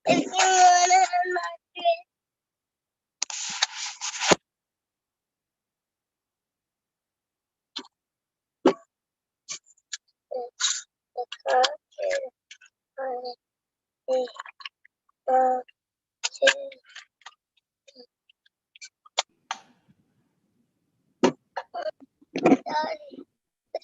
If you wanna the car is on the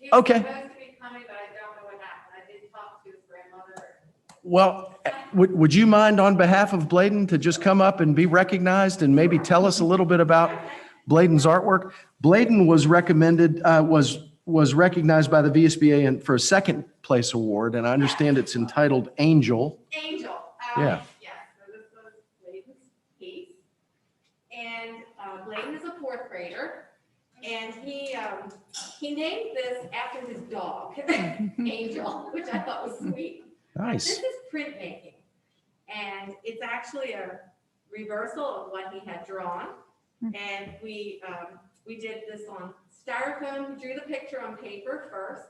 He was Okay. supposed to be coming, but I don't know what happened. I did talk to his grandmother. Well, would you mind on behalf of Bladen to just come up and be recognized and maybe tell us a little bit about Bladen's artwork? Bladen was recommended, was recognized by the VSBA for a second place award, and I understand it's entitled Angel. Angel. Yeah. Yes, so this was Bladen's piece. And Bladen is a fourth grader, and he named this after his dog, Angel, which I thought was sweet. Nice. This is printmaking, and it's actually a reversal of what he had drawn. And we did this on styrofoam, drew the picture on paper first,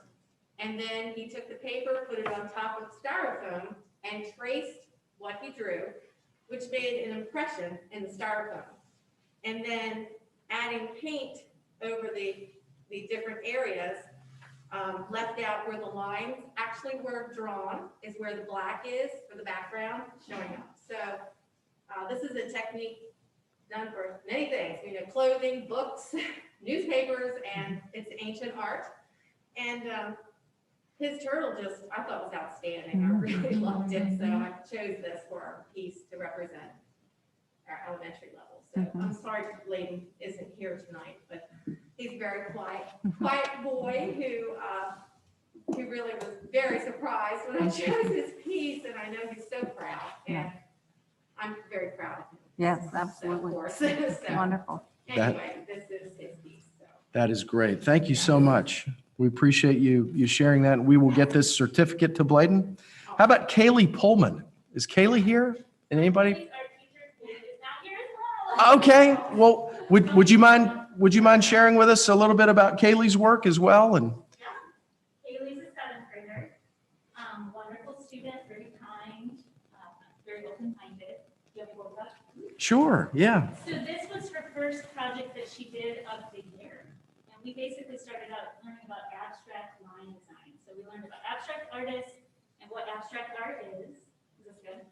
and then he took the paper, put it on top of styrofoam, and traced what he drew, which made an impression in the styrofoam. And then adding paint over the different areas, left out where the lines actually were drawn, is where the black is for the background showing up. So this is a technique done for many things, clothing, books, newspapers, and it's ancient art. And his turtle I thought was outstanding. I really loved it. So I chose this for our piece to represent our elementary level. So I'm sorry Bladen isn't here tonight, but he's a very quiet boy who really was very surprised when I chose his piece, and I know he's so proud, and I'm very proud of him. Yes, absolutely. Of course. So, Wonderful. anyway, this is his piece. So. That is great. Thank you so much. We appreciate you sharing that. We will get this certificate to Bladen. How about Kaylee Pullman? Is Kaylee here? And anybody? Okay. Well, would you mind sharing with us a little bit about Kaylee's work as well? And Kaylee's a seventh grader, wonderful student, very kind, very open-minded. Do you have a roll up? sure, yeah. So this was her first project that she did of the year. And we basically started out learning about abstract line design. So we learned about abstract artists and what abstract art is. Is this good?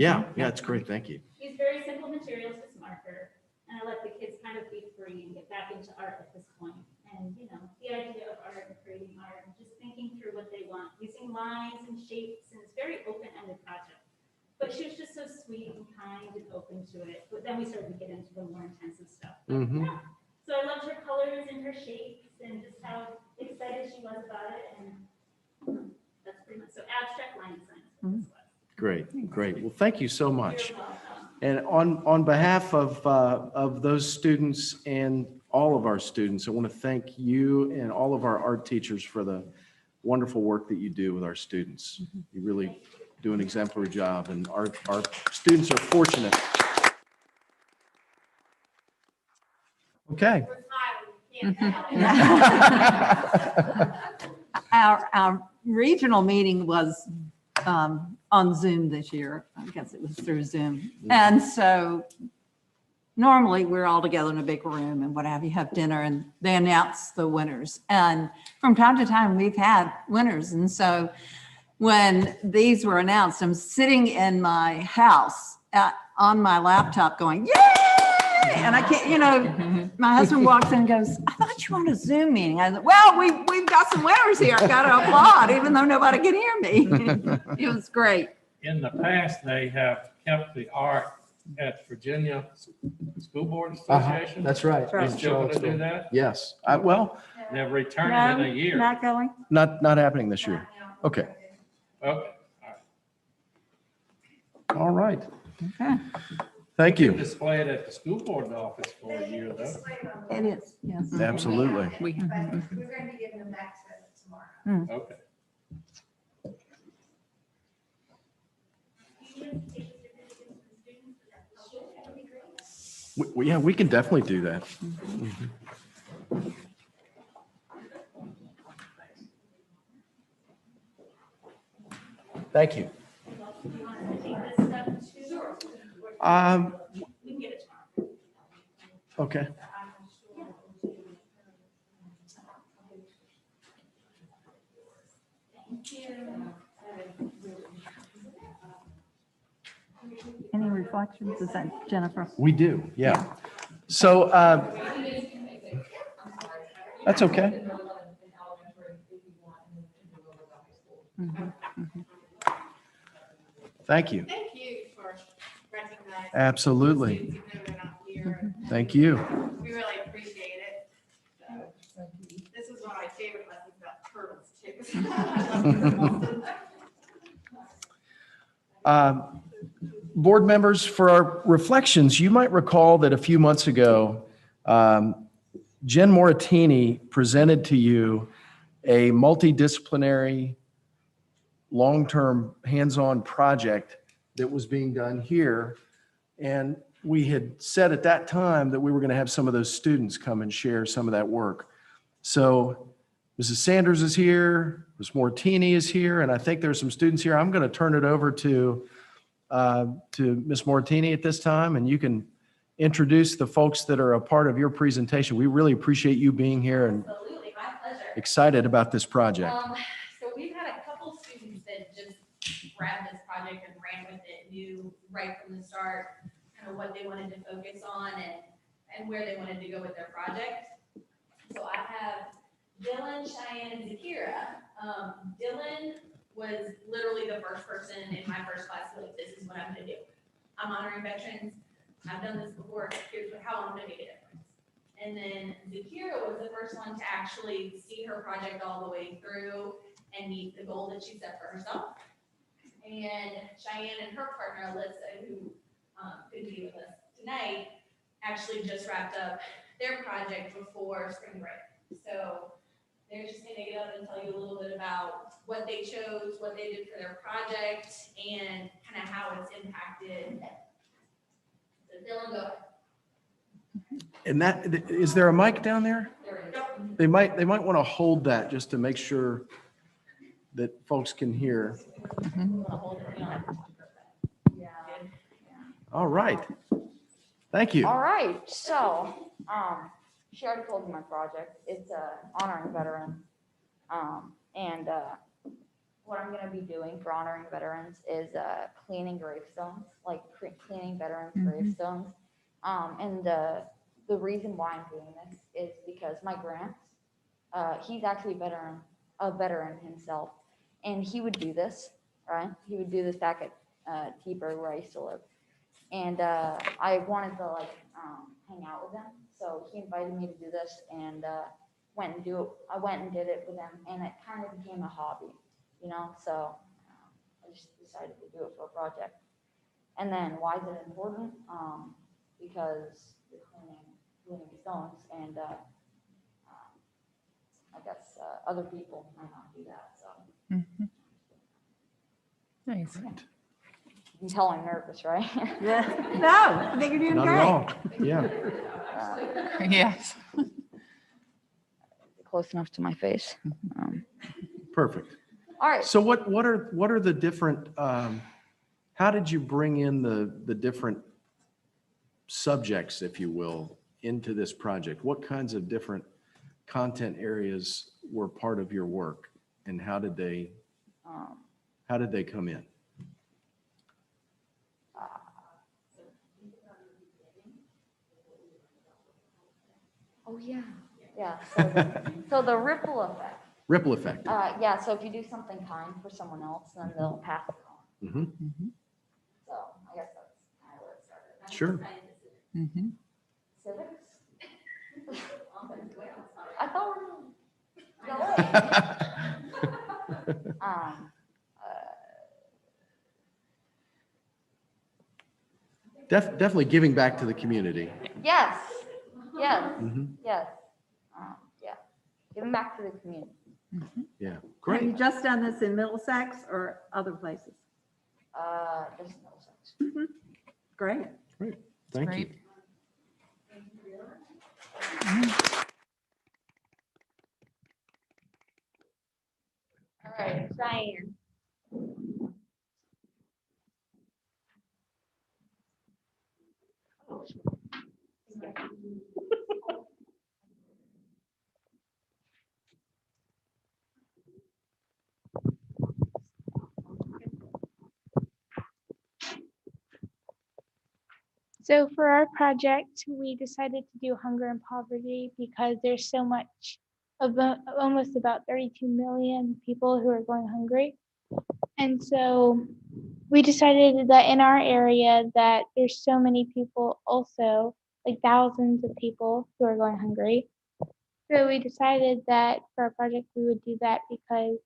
Yeah, it's great. Thank you. Use very simple materials, just marker. And I let the kids kind of be free and get back into art at this point. And, the idea of art and creating art and just thinking through what they want, using lines and shapes, and it's a very open-ended project. But she was just so sweet and kind and open to it. But then we started to get into the more intensive stuff. Yeah. So I loved her colors and her shapes and just how excited she was about it. And that's pretty much, so abstract line design is what this was. Great. Well, thank you so much. You're welcome. And on behalf of those students and all of our students, I want to thank you and all of our art teachers for the wonderful work that you do with our students. You really do an exemplary job, and our students are fortunate. Okay. We're smiling. You can't tell. Our regional meeting was on Zoom this year. I guess it was through Zoom. And so normally we're all together in a big room and what have you, have dinner, and they announce the winners. And from time to time we've had winners. And so when these were announced, I'm sitting in my house on my laptop going, yay! And I can't, my husband walks in and goes, I thought you were on a Zoom meeting. I said, well, we've got some winners here. I got to applaud, even though nobody can hear me. It was great. In the past, they have kept the art at Virginia School Board Association. That's right. right. They're still going to do that? Yes. Well, They're returning in a year. Not going? not happening this year. Okay. Okay. All right. Okay. Thank You can you. display it at the school board office for a year, though. It is, yes. Absolutely. We, But we're going to be giving them back to tomorrow. Okay. Yeah, we can definitely do that. Thank you. Do you want to take this stuff too? We can get it tomorrow. Okay. Thank you. any reflections? Is that Jennifer? We do, yeah. So that's okay. Thank you. Thank you for recognizing. Absolutely. Students, even though they're not here. Thank you. We really appreciate it. So, this is one of my favorite lessons about turtles too. I love turtles. Board members, for our reflections, you might recall that a few months ago, Jen Moratini presented to you a multidisciplinary, long-term, hands-on project that was being done here. And we had said at that time that we were going to have some of those students come and share some of that work. So Mrs. Sanders is here, Ms. Moratini is here, and I think there's some students here. I'm going to turn it over to Ms. Moratini at this time, and you can introduce the folks that are a part of your presentation. We really appreciate you being here and Absolutely, my pleasure. excited about this project. So we've had a couple students that just grabbed this project and ran with it, knew right from the start kind of what they wanted to focus on and where they wanted to go with their project. So I have Dylan, Cheyenne, and Zakira. Dylan was literally the first person in my first class who was like, this is what I'm gonna do. I'm honoring veterans. I've done this before. Here's how I'm gonna make a difference. And then Zakira was the first one to actually see her project all the way through and meet the goal that she set for herself. And Cheyenne and her partner, Alyssa, who could be with us tonight, actually just wrapped up their project before spring break. So they're just gonna get up and tell you a little bit about what they chose, what they did for their project, and kind of how it's impacted. So Dylan, go ahead. And that, is there a mic down there? There it is. They might want to hold that just to make sure that folks can hear. You wanna hold it, you know? Yeah. All right. Thank you. All right, so, she already told you my project. It's honoring veterans. And what I'm gonna be doing for honoring veterans is cleaning gravestones, like cleaning veterans' gravestones. And the reason why I'm doing this is because my grant, he's actually a veteran himself, and he would do this, right? He would do this back at T-Bird where I used to live. And I wanted to hang out with him, so he invited me to do this, and I went and did it with him, and it kind of became a hobby, you know. So I just decided to do it for a project. And then why is it important? Because you're cleaning stones, and I guess other people might not do that. So Nice. you can tell I'm nervous, right? Yeah. No, I think you're doing Not at great. all. Yeah. Yes. Close enough to my face. Perfect. All right. So what are the different, how did you bring in the different subjects, if you will, into this project? What kinds of different content areas were part of your work, and how did they come in? Oh, yeah. Yeah. So the ripple effect. Ripple effect. Yeah. So if you do something kind for someone else, then they'll pass it on. Mhm. So I guess that's kind of where it started. Sure. Mhm. Civics? I thought we were. Definitely giving back to the community. Yes. Yes. Mhm. Yes. Yeah. Giving back to the community. Yeah, Have you great. just done this in Middlesex or other places? Just Middlesex. Great. Thank you. Great. All right, Diane. So for our project, we decided to do hunger and poverty because there's so much, almost about 32 million people who are going hungry. And so we decided that in our area that there's so many people also, like thousands of people who are going hungry. So we decided that for our project we would do that because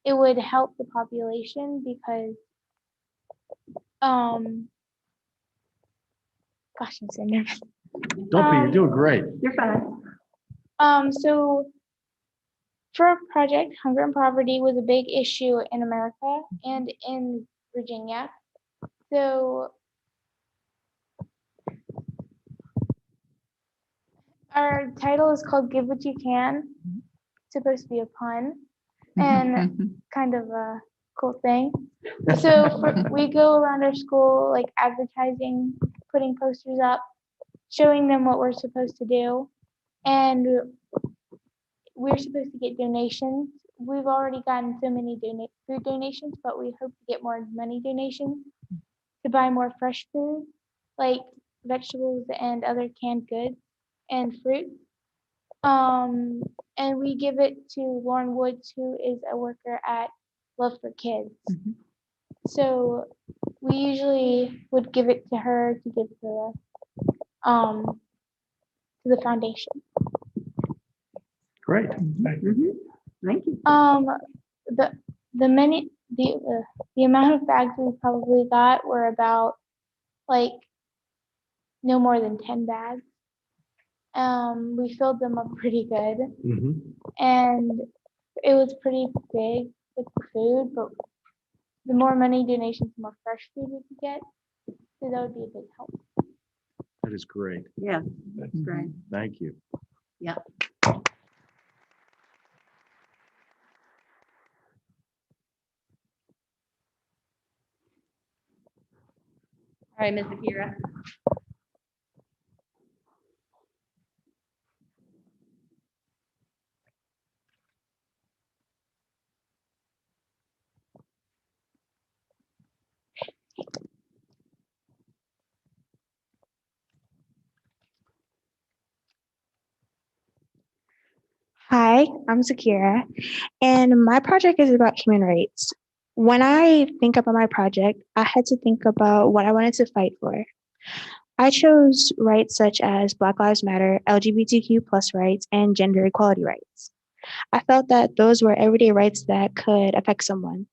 it would help the population because gosh, I'm so nervous. Don't be, you're doing great. You're fine. So for our project, hunger and poverty was a big issue in America and in Virginia. So our title is called Give What You Can. It's supposed to be a pun and kind of a cool thing. So we go around our school like advertising, putting posters up, showing them what we're supposed to do. And we're supposed to get donations. We've already gotten so many food donations, but we hope to get more money donations to buy more fresh food, like vegetables and other canned goods and fruit. And we give it to Lauren Woods, who is a worker at Love for Kids. So we usually would give it to her to give to the foundation. Great. Thank you. The amount of bags we probably got were about like no more than 10 bags. We filled them up pretty good, and it was pretty big with the food, but the more money donations, the more fresh food we could get. So that would be a big help. That is great. Yeah, that's great. Thank you. Yeah. All right, Ms. Akira. Hi, I'm Zakira, and my project is about human rights. When I think about my project, I had to think about what I wanted to fight for. I chose rights such as Black Lives Matter, LGBTQ plus rights, and gender equality rights. I felt that those were everyday rights that could affect someone.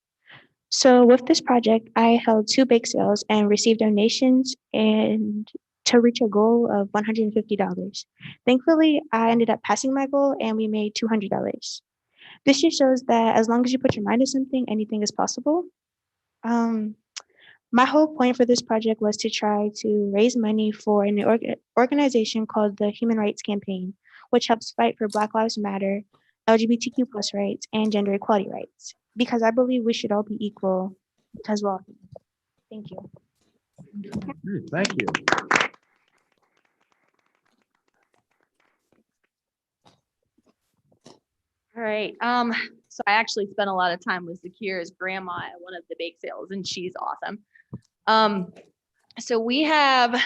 So with this project, I held 2 bake sales and received donations and to reach a goal of $150. Thankfully, I ended up passing my goal and we made $200. This just shows that as long as you put your mind to something, anything is possible. My whole point for this project was to try to raise money for an organization called the Human Rights Campaign, which helps fight for Black Lives Matter, LGBTQ plus rights, and gender equality rights. Because I believe we should all be equal because we're all humans. Thank you. Thank you. All right. So I actually spent a lot of time with Zakira's grandma at one of the bake sales, and she's awesome. So we have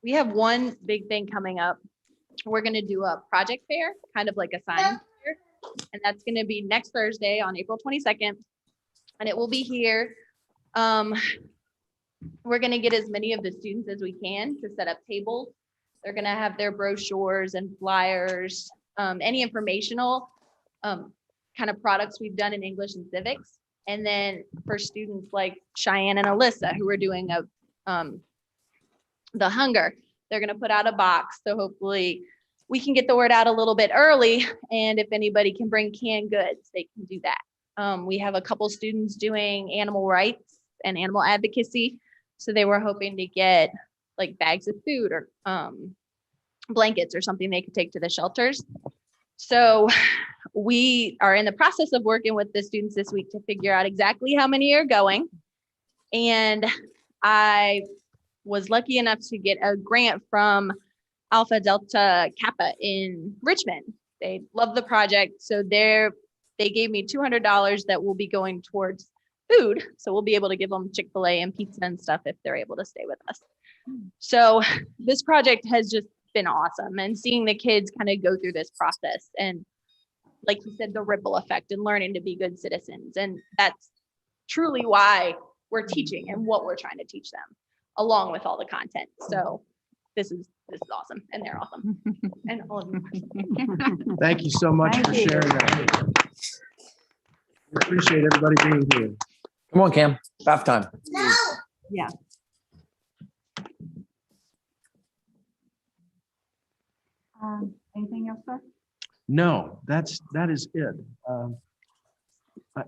one big thing coming up. We're going to do a project fair, kind of like a science fair, and that's going to be next Thursday on April 22nd, and it will be here. We're going to get as many of the students as we can to set up tables. They're going to have their brochures and flyers, any informational kind of products we've done in English and civics. And then for students like Cheyenne and Alyssa, who are doing the hunger, they're going to put out a box. So hopefully we can get the word out a little bit early. And if anybody can bring canned goods, they can do that. We have a couple students doing animal rights and animal advocacy. So they were hoping to get like bags of food or blankets or something they could take to the shelters. So we are in the process of working with the students this week to figure out exactly how many are going. And I was lucky enough to get a grant from Alpha Delta Kappa in Richmond. They love the project. So they gave me $200 that will be going towards food. So we'll be able to give them Chick-fil-A and pizza and stuff if they're able to stay with us. So this project has just been awesome, and seeing the kids kind of go through this process and like you said, the ripple effect and learning to be good citizens. And that's truly why we're teaching and what we're trying to teach them, along with all the content. So this is awesome, and they're awesome. And all of you. Thank you so much Thank for you. sharing that. We appreciate everybody being here. Come on, Cam. Bath time. No. Yeah. Anything else, sir? No, that is it.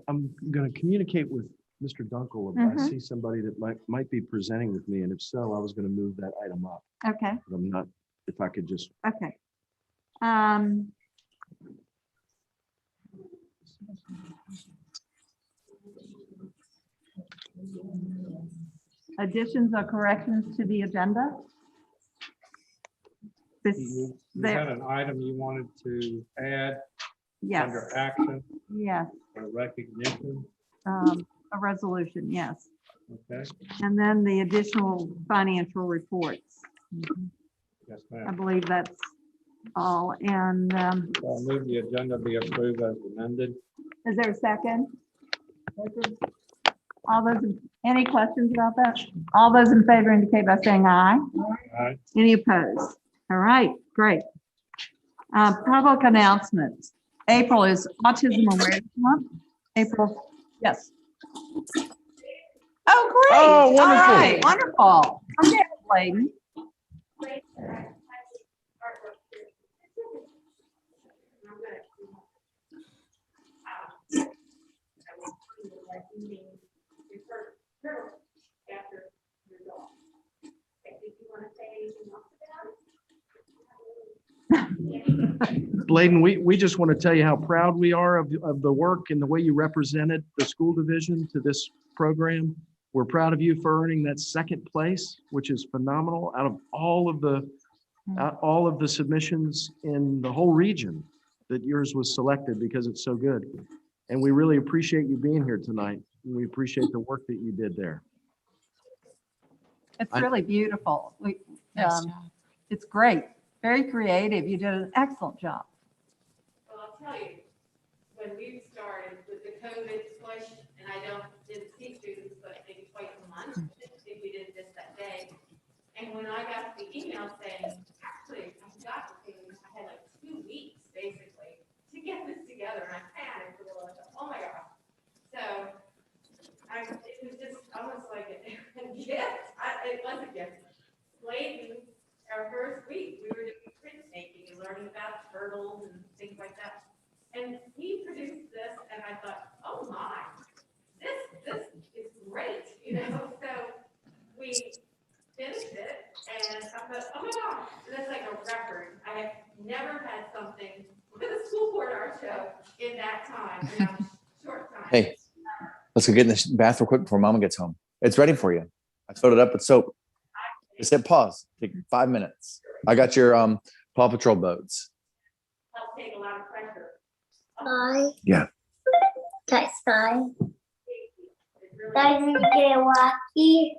I'm going to communicate with Mr. Dunkel if I Mhm. see somebody that might be presenting with me, and if so, I was going to move that item up. Okay, But I'm not, if I could just, okay. Additions or corrections to the agenda? This, You there, had an item you wanted to add yes, under action yes, or recognition, a resolution, yes. okay? And then the additional financial reports. Yes, I ma'am. believe that's all. And So I'll move the agenda be approved as amended. is there a second? All those, any questions about that? All those in favor indicate by saying aye. All right, Any opposed? All right, great. Public announcements. April is Autism Awareness Month. April, yes. Oh, great. Oh, All wonderful. right, wonderful. Okay, Bladen. Bladen, we just want to tell you how proud we are of the work and the way you represented the school division to this program. We're proud of you for earning that second place, which is phenomenal out of all of the submissions in the whole region, that yours was selected because it's so good. And we really appreciate you being here tonight. We appreciate the work that you did there. It's I- really beautiful. Nice Um, job. It's great, very creative. You did an excellent job. Well, I'll tell you, when we started with the COVID push, and didn't see students, but maybe twice a month, if we didn't miss that day. And when I got the email saying, actually, I got the thing, I had like 2 weeks basically to get this together, and I panicked a little, I thought, oh my gosh. So it was just almost like a gift. It was a gift. Late our first week, we were doing print making and learning about turtles and things like that. And he produced this, and I thought, oh my, this is great, So we finished it, and I thought, oh my gosh, that's like a record. I have never had something with a school board art show in that time, in a short time. Hey, let's go get in the bath real quick before Mama gets home. It's ready for you. I filled it up with soap. Just hit pause. Take 5 minutes. I got your Paw Patrol boats. Help take a lot of pressure. Bye. Yeah. That's fine. It's really Guys, you get wacky.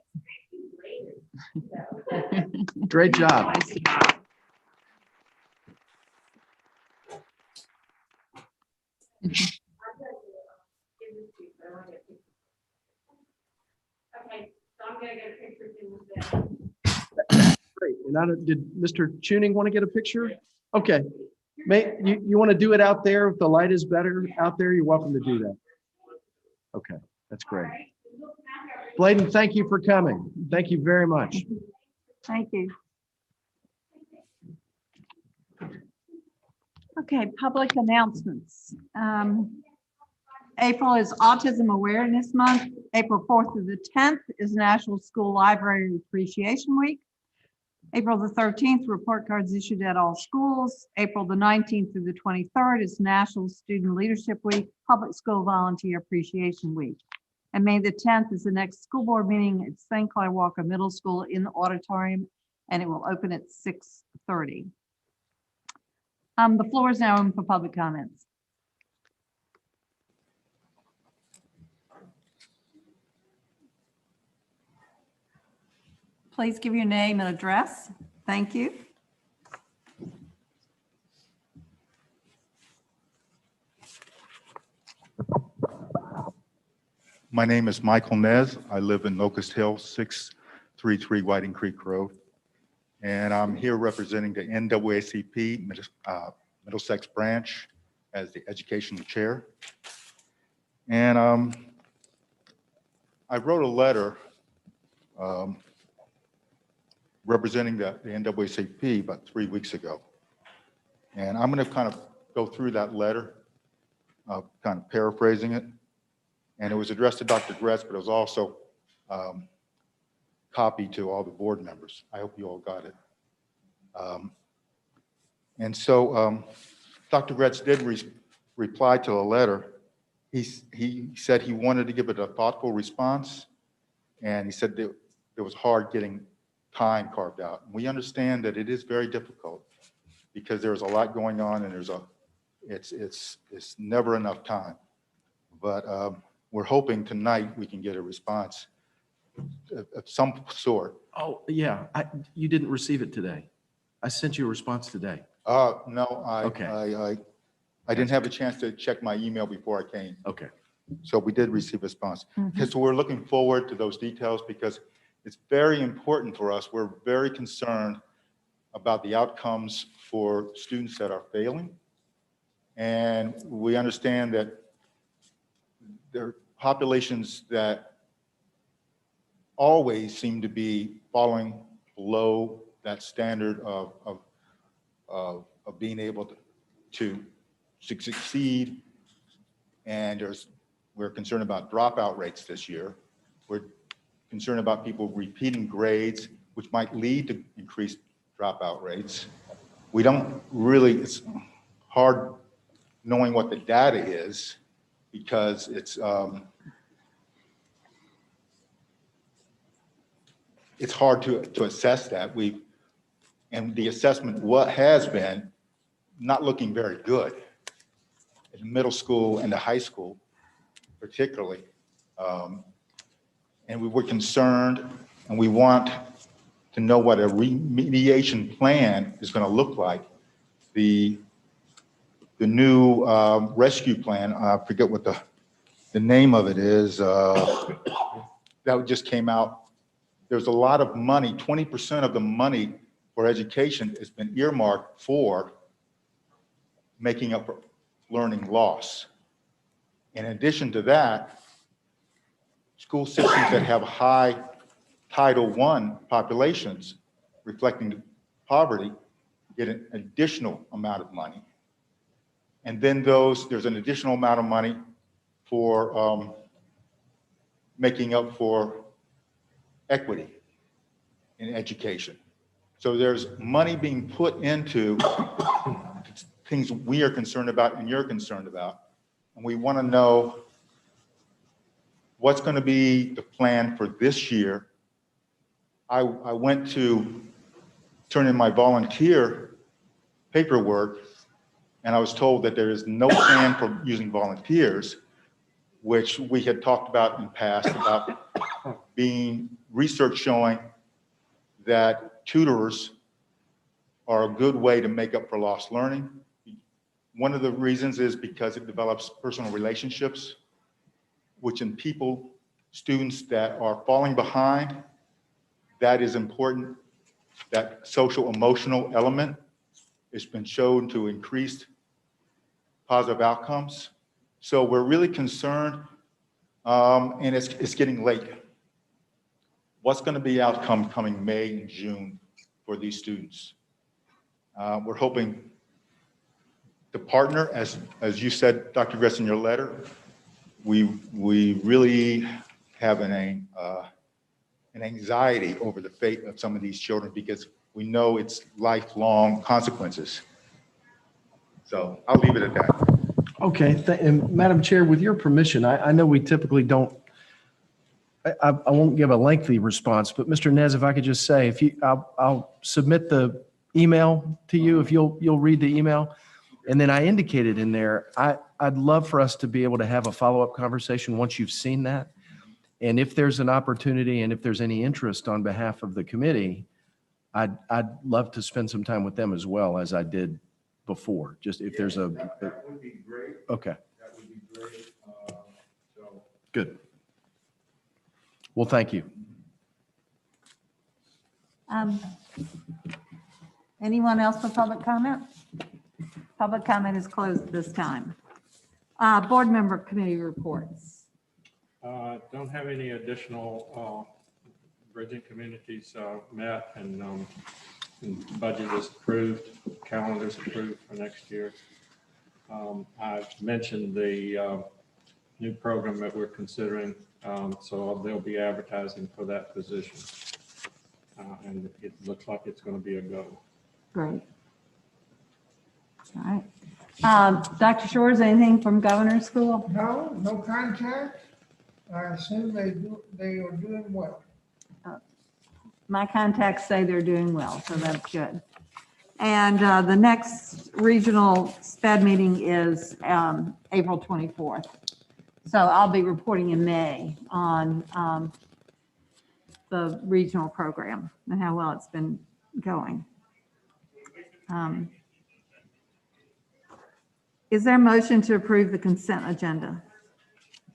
Great job. Okay, so I'm gonna get a picture with them. Great. And did Mr. Tuning want to get a picture? Okay. You want to do it out there? If the light is better out there, you're welcome to do that. Okay, that's great. Bladen, thank you for coming. Thank you very much. Thank you. Okay, public announcements. April is Autism Awareness Month. April 4th through the 10th is National School Library Appreciation Week. April the 13th, report cards issued at all schools. April the 19th through the 23rd is National Student Leadership Week, Public School Volunteer Appreciation Week. And May the 10th is the next school board meeting at St. Clair Walker Middle School in the auditorium, and it will open at 6:30. The floor is now open for public comments. Please give your name and address. Thank you. My name is Michael Nez. I live in Locust Hill, 633 Whiting Creek Road. And I'm here representing the NAACP Middlesex branch as the educational chair. And I wrote a letter representing the NAACP about 3 weeks ago. And I'm going to kind of go through that letter, kind of paraphrasing it. And it was addressed to Dr. Gretz, but it was also copied to all the board members. I hope you all got it. And so Dr. Gretz did reply to the letter. He said he wanted to give it a thoughtful response. And he said that it was hard getting time carved out. We understand that it is very difficult because there's a lot going on and it's never enough time. But we're hoping tonight we can get a response of some sort. Oh, yeah, you didn't receive it today. I sent you a response today. No, Okay. I didn't have a chance to check my email before I came. Okay. So we did receive a response. So we're looking forward to those details because it's very important for us. We're very concerned about the outcomes for students that are failing. And we understand that there are populations that always seem to be falling below that standard of being able to succeed. And we're concerned about dropout rates this year. We're concerned about people repeating grades, which might lead to increased dropout rates. We don't really, it's hard knowing what the data is because it's hard to assess that. And the assessment has been not looking very good in middle school and the high school, particularly. And we were concerned and we want to know what a remediation plan is going to look like. The new rescue plan, I forget what the name of it is, that just came out. There's a lot of money, 20% of the money for education has been earmarked for making up for learning loss. In addition to that, school systems that have high Title I populations reflecting poverty get an additional amount of money. And then there's an additional amount of money for making up for equity in education. So there's money being put into things we are concerned about and you're concerned about. And we want to know what's going to be the plan for this year. I went to turn in my volunteer paperwork and I was told that there is no plan for using volunteers, which we had talked about in the past about being research showing that tutors are a good way to make up for lost learning. One of the reasons is because it develops personal relationships, which in students that are falling behind, that is important. That social emotional element has been shown to increase positive outcomes. So we're really concerned, and it's getting late. What's going to be outcome coming May and June for these students? We're hoping to partner, as you said, Dr. Gress, in your letter. We really have an anxiety over the fate of some of these children because we know it's lifelong consequences. So I'll leave it at that. Okay, and Madam Chair, with your permission, I know we typically don't, I won't give a lengthy response, but Mr. Nez, if I could just say, I'll submit the email to you, if you'll read the email. And then I indicated in there, I'd love for us to be able to have a follow-up conversation once you've seen that. And if there's an opportunity and if there's any interest on behalf of the committee, I'd love to spend some time with them as well as I did before. Just if there's That would be great. Okay, That would be great. good. Well, thank you. Anyone else for public comment? Public comment is closed at this time. Board member committee reports. Don't have any additional bridging communities met and budget is approved, calendar is approved for next year. I've mentioned the new program that we're considering, so they'll be advertising for that position. And it looks like it's going to be a go. Great. All right. Dr. Shores, anything from Governor's School? No, no contact. I assume they are doing well. My contacts say they're doing well, so that's good. And the next regional SPED meeting is April 24th. So I'll be reporting in May on the regional program and how well it's been going. Is there a motion to approve the consent agenda?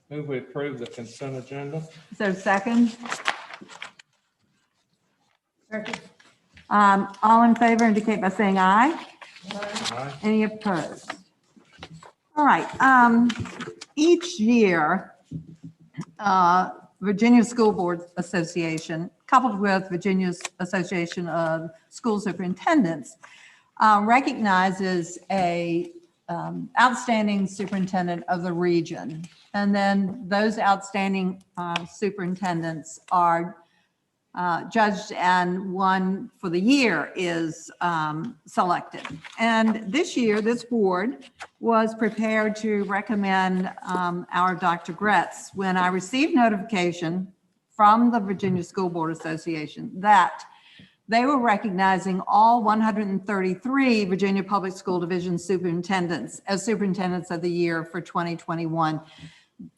Move we approve the consent agenda. Is there a second? Second. All in favor indicate by saying aye. Aye. Any opposed? All right. Each year, Virginia School Board Association, coupled with Virginia's Association of School Superintendents, recognizes a outstanding superintendent of the region. And then those outstanding superintendents are judged, and one for the year is selected. And this year, this board was prepared to recommend our Dr. Gretz when I received notification from the Virginia School Board Association that they were recognizing all 133 Virginia Public School Division superintendents as superintendents of the year for 2021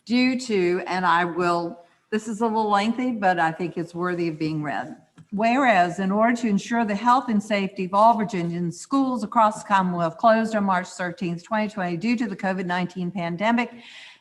due to, and I will, this is a little lengthy, but I think it's worthy of being read. Whereas in order to ensure the health and safety of all Virginians, schools across the Commonwealth closed on March 13th, 2020 due to the COVID-19 pandemic,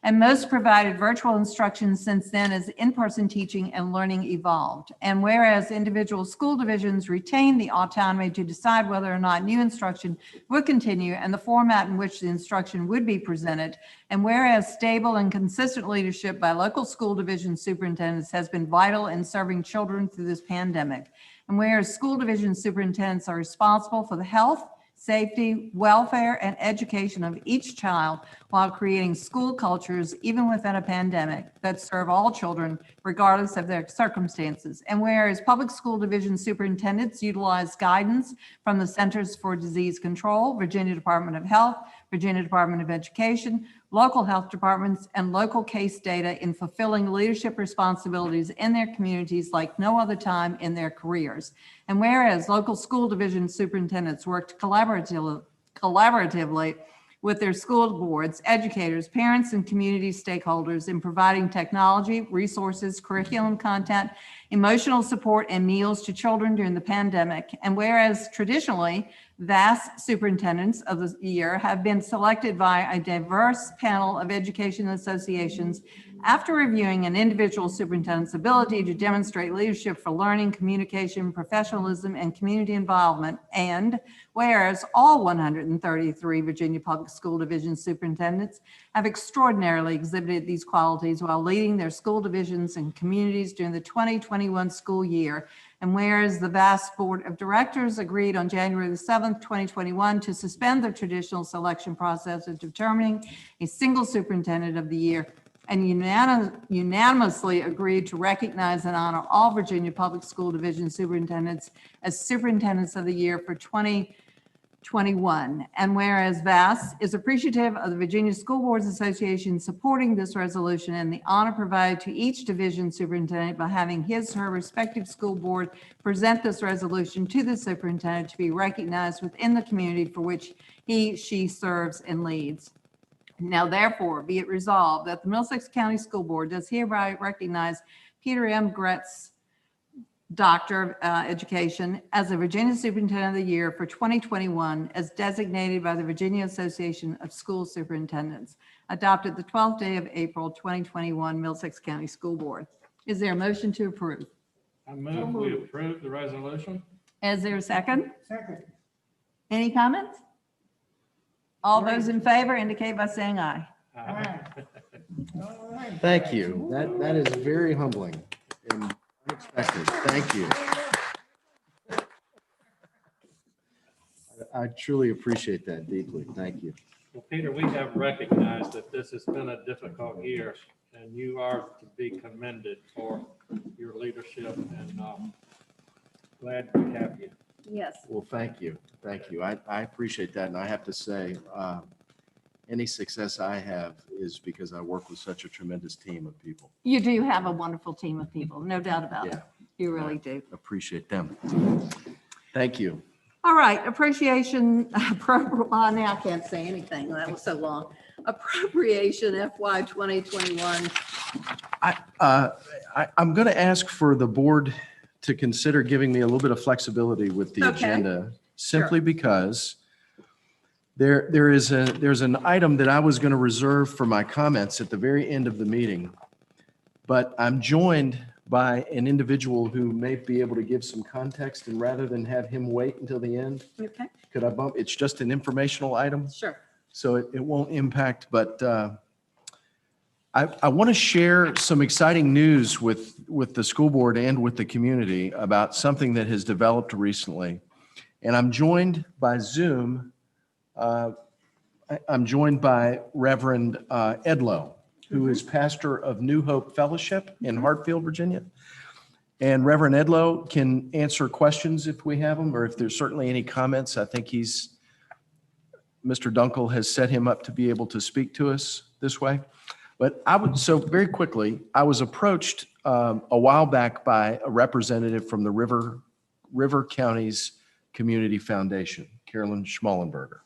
and most provided virtual instruction since then as in-person teaching and learning evolved. And whereas individual school divisions retained the autonomy to decide whether or not new instruction would continue and the format in which the instruction would be presented, and whereas stable and consistent leadership by local school division superintendents has been vital in serving children through this pandemic, and whereas school division superintendents are responsible for the health, safety, welfare, and education of each child while creating school cultures, even within a pandemic, that serve all children regardless of their circumstances. And whereas public school division superintendents utilize guidance from the Centers for Disease Control, Virginia Department of Health, Virginia Department of Education, local health departments, and local case data in fulfilling leadership responsibilities in their communities like no other time in their careers. And whereas local school division superintendents worked collaboratively with their school boards, educators, parents, and community stakeholders in providing technology, resources, curriculum content, emotional support, and meals to children during the pandemic. And whereas traditionally, VAS superintendents of the year have been selected by a diverse panel of education associations after reviewing an individual superintendent's ability to demonstrate leadership for learning, communication, professionalism, and community involvement. And whereas all 133 Virginia Public School Division superintendents have extraordinarily exhibited these qualities while leading their school divisions and communities during the 2021 school year. And whereas the VAS Board of Directors agreed on January the 7th, 2021 to suspend the traditional selection process of determining a single superintendent of the year, and unanimously agreed to recognize and honor all Virginia Public School Division superintendents as superintendents of the year for 2021. And whereas VAS is appreciative of the Virginia School Boards Association supporting this resolution and the honor provided to each division superintendent by having his or her respective school board present this resolution to the superintendent to be recognized within the community for which she serves and leads. Now, therefore, be it resolved that the Middlesex County School Board does hereby recognize Peter M. Gretz, Doctor of Education, as the Virginia Superintendent of the Year for 2021 as designated by the Virginia Association of School Superintendents, adopted the 12th day of April, 2021, Middlesex County School Board. Is there a motion to approve? I move we approve the resolution. Is there a second? Second. Any comments? All those in favor indicate by saying aye. Aye. All right. Thank you. That is very humbling and unexpected. Thank you. I truly appreciate that deeply. Thank you. Well, Peter, we have recognized that this has been a difficult year, and you are to be commended for your leadership, and glad we have you. Yes. Well, thank you. Thank you. I appreciate that. And I have to say, any success I have is because I work with such a tremendous team of people. You do have a wonderful team of people, no doubt about it. Yeah. You really do. Appreciate them. Thank you. All right, appreciation, now I can't say anything, that was so long. Appropriation FY 2021. I'm going to ask for the board to consider giving me a little bit of flexibility with the Okay. agenda, simply because there's an item that I was going to reserve for my comments at the very end of the meeting, but I'm joined by an individual who may be able to give some context, and rather than have him wait until the end, Okay, could I bump? It's just an informational item, sure. so it won't impact, but I want to share some exciting news with the school board and with the community about something that has developed recently. And I'm joined by Zoom. I'm joined by Reverend Edlow, who is pastor of New Hope Fellowship in Hartfield, Virginia. And Reverend Edlow can answer questions if we have them, or if there's certainly any comments. I think Mr. Dunkel has set him up to be able to speak to us this way. But so very quickly, I was approached a while back by a representative from the River Counties Community Foundation, Carolyn Schmallenberger,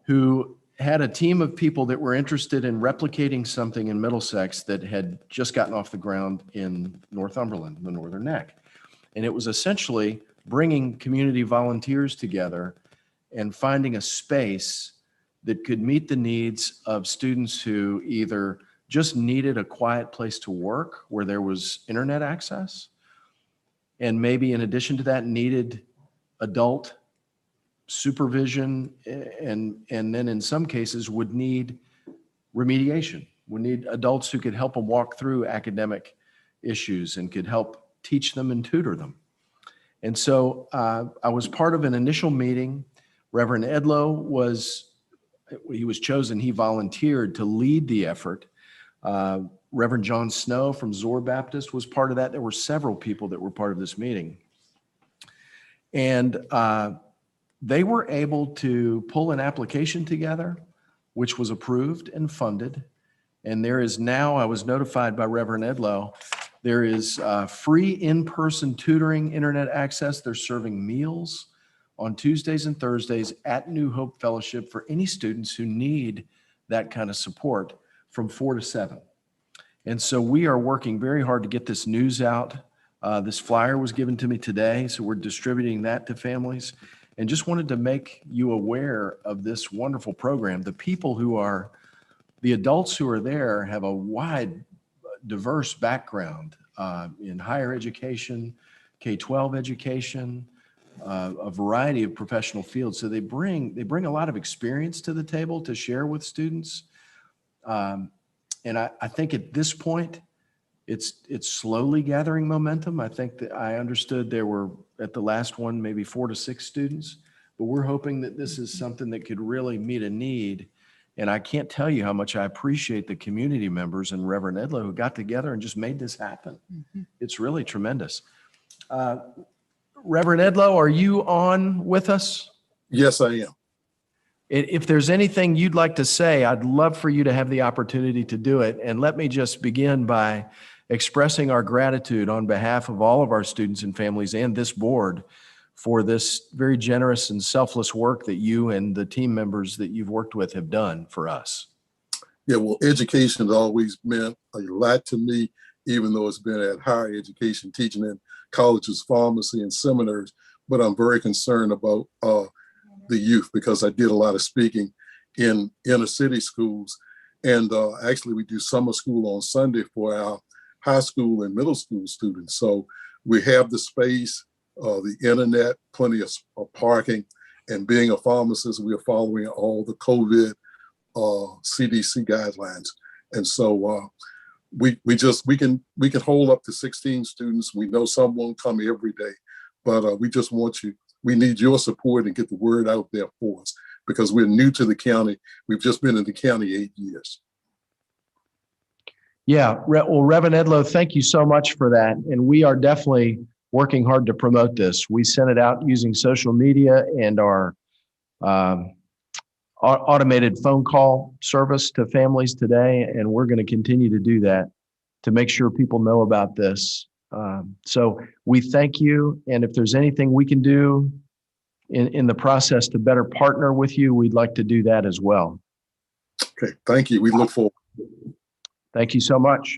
who had a team of people that were interested in replicating something in Middlesex that had just gotten off the ground in Northumberland, the Northern Neck. And it was essentially bringing community volunteers together and finding a space that could meet the needs of students who either just needed a quiet place to work where there was internet access, and maybe in addition to that needed adult supervision, and then in some cases would need remediation, would need adults who could help them walk through academic issues and could help teach them and tutor them. And so I was part of an initial meeting. Reverend Edlow was chosen, he volunteered to lead the effort. Reverend John Snow from Zor Baptist was part of that. There were several people that were part of this meeting. And they were able to pull an application together, which was approved and funded. And there is now, I was notified by Reverend Edlow, there is free in-person tutoring, internet access. They're serving meals on Tuesdays and Thursdays at New Hope Fellowship for any students who need that kind of support from 4 to 7. And so we are working very hard to get this news out. This flyer was given to me today, so we're distributing that to families. And just wanted to make you aware of this wonderful program. The adults who are there have a wide, diverse background in higher education, K-12 education, a variety of professional fields. So they bring a lot of experience to the table to share with students. And I think at this point, it's slowly gathering momentum. I think that I understood there were at the last one, maybe 4 to 6 students, but we're hoping that this is something that could really meet a need. And I can't tell you how much I appreciate the community members and Reverend Edlow who got together and just made this happen. It's really tremendous. Reverend Edlow, are you on with us? Yes, I am. If there's anything you'd like to say, I'd love for you to have the opportunity to do it. And let me just begin by expressing our gratitude on behalf of all of our students and families and this board for this very generous and selfless work that you and the team members that you've worked with have done for us. Yeah, well, education has always meant a lot to me, even though it's been at higher education, teaching in colleges, pharmacy, and seminaries. But I'm very concerned about the youth because I did a lot of speaking in inner city schools. And actually, we do summer school on Sunday for our high school and middle school students. So we have the space, the internet, plenty of parking, and being a pharmacist, we are following all the COVID CDC guidelines. And so we can hold up to 16 students. We know some won't come every day, but we just we need your support and get the word out there for us, because we're new to the county. We've just been in the county 8 years. Yeah, well, Reverend Edlow, thank you so much for that. And we are definitely working hard to promote this. We sent it out using social media and our automated phone call service to families today. And we're going to continue to do that to make sure people know about this. So we thank you. And if there's anything we can do in the process to better partner with you, we'd like to do that as well. Okay, thank you. We look forward. Thank you so much.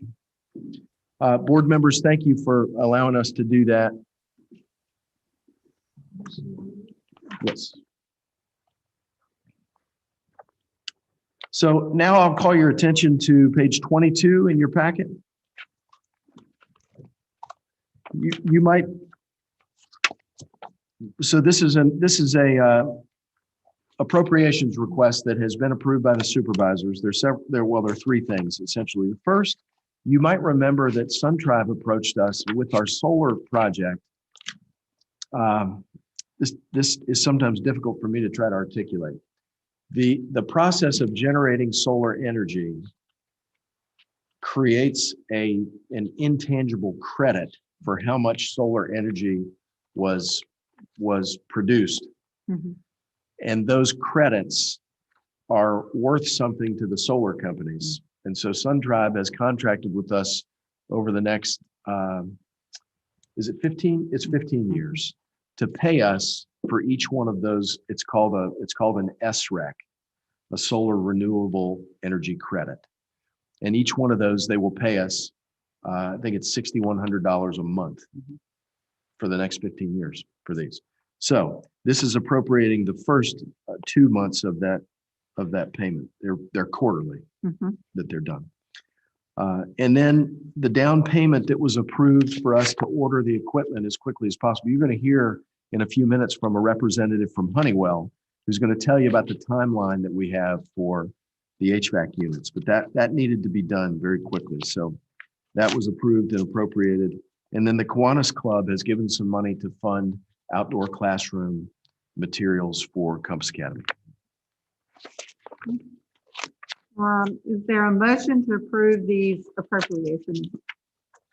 Board members, thank you for allowing us to do that. Yes. So now I'll call your attention to page 22 in your packet. You might. So this is a appropriations request that has been approved by the supervisors. There are three things essentially. The first, you might remember that SunTribe approached us with our solar project. This is sometimes difficult for me to try to articulate. The process of generating solar energy creates an intangible credit for how much solar energy was produced. Mm-hmm. And those credits are worth something to the solar companies. And so SunTribe has contracted with us over the next, is it 15? It's 15 years to pay us for each one of those. It's called an SREC, a solar renewable energy credit. And each one of those, they will pay us, I think it's $6,100 a month for the next 15 years for these. So this is appropriating the first 2 months of that payment. They're quarterly that they're done. And then the down payment that was approved for us to order the equipment as quickly as possible. You're going to hear in a few minutes from a representative from Honeywell who's going to tell you about the timeline that we have for the HVAC units. But that needed to be done very quickly. So that was approved and appropriated. And then the Kiwanis Club has given some money to fund outdoor classroom materials for Compass Academy. Is there a motion to approve these appropriation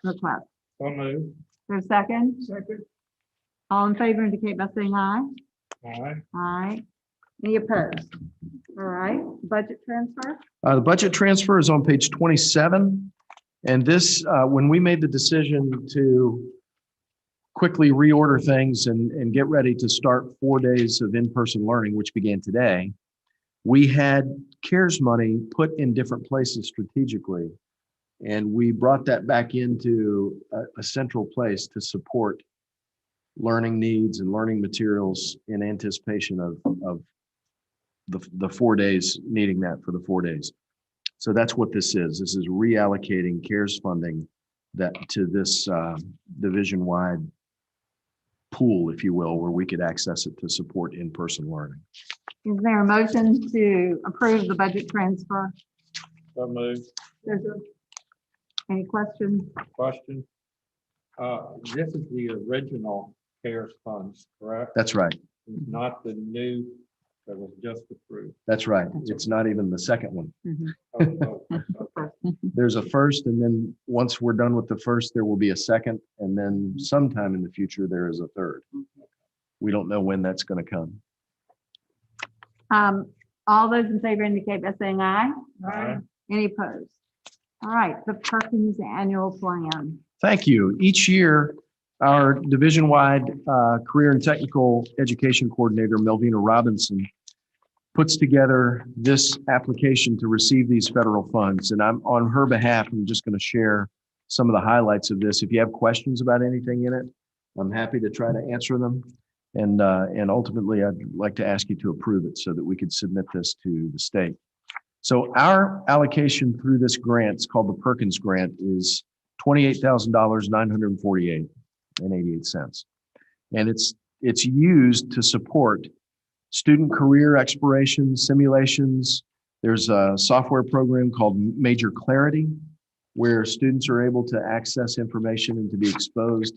requests? So moved. There's a second? Second. All in favor indicate by saying aye. Aye. Aye. Any opposed? All right, budget transfer? The budget transfer is on page 27. And this, when we made the decision to quickly reorder things and get ready to start 4 days of in-person learning, which began today, we had CARES money put in different places strategically. And we brought that back into a central place to support learning needs and learning materials in anticipation of the 4 days, needing that for the 4 days. So that's what this is. This is reallocating CARES funding that to this division-wide pool, if you will, where we could access it to support in-person learning. Is there a motion to approve the budget transfer? So moved. Any questions? Question. This is the original CARES funds, correct? That's right. Not the new that was just approved. That's right. It's not even the second one. Okay. There's a first, and then once we're done with the first, there will be a second, and then sometime in the future, there is a third. We don't know when that's going to come. All those in favor indicate by saying aye. Aye. Any opposed? All right, the Perkins annual plan. Thank you. Each year, our division-wide career and technical education coordinator, Melvina Robinson, puts together this application to receive these federal funds. And I'm on her behalf, I'm just going to share some of the highlights of this. If you have questions about anything in it, I'm happy to try to answer them. And ultimately, I'd like to ask you to approve it so that we could submit this to the state. So our allocation through this grant, it's called the Perkins Grant, is $28,948.88. And it's used to support student career exploration simulations. There's a software program called Major Clarity, where students are able to access information and to be exposed